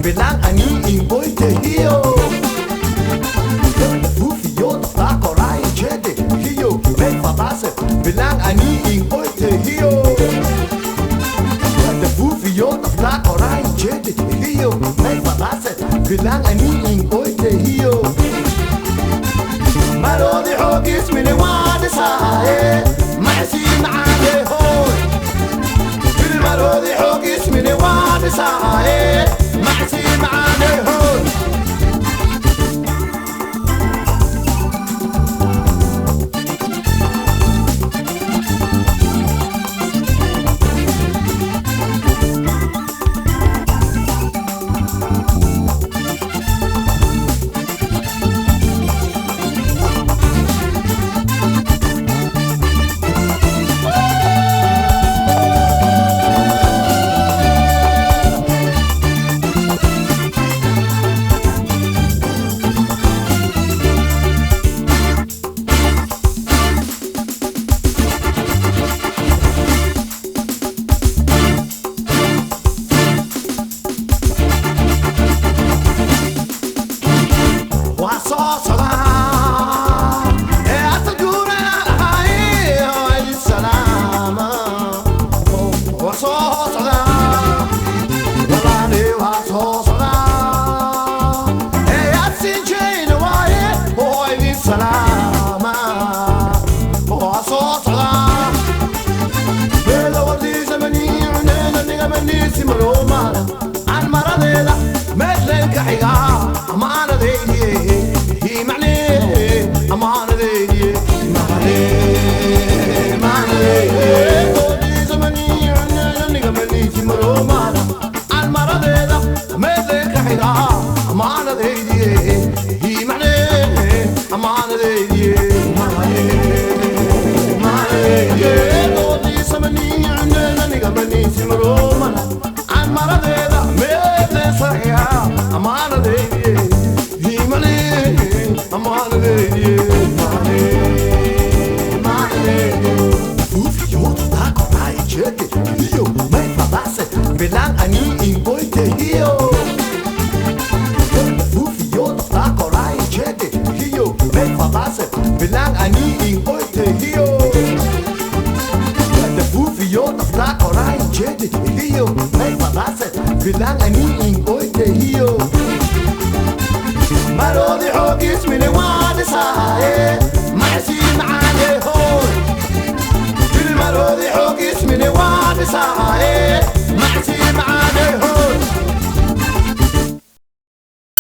Bilang ani ingboy te hiyo Fufiyo ta korai chede hiyo Mek fabase bilang ani ingboy te hiyo Fufiyo ta korai chede hiyo Mek fabase bilang ani ingboy te hiyo Marodi hogis mini wadi sae Maasi maade hoy Marodi hogis mini wadi sae Maasi maade hoy Bilang ani ingboy te hiyo Fufiyo ta korai chede hiyo Mek fabase bilang ani ingboy te hiyo Fufiyo ta korai chede hiyo Mek fabase bilang ani ingboy te hiyo Marodi hogis mini wadi sae Maasi maade hoy Marodi hogis mini wadi sae Maasi maade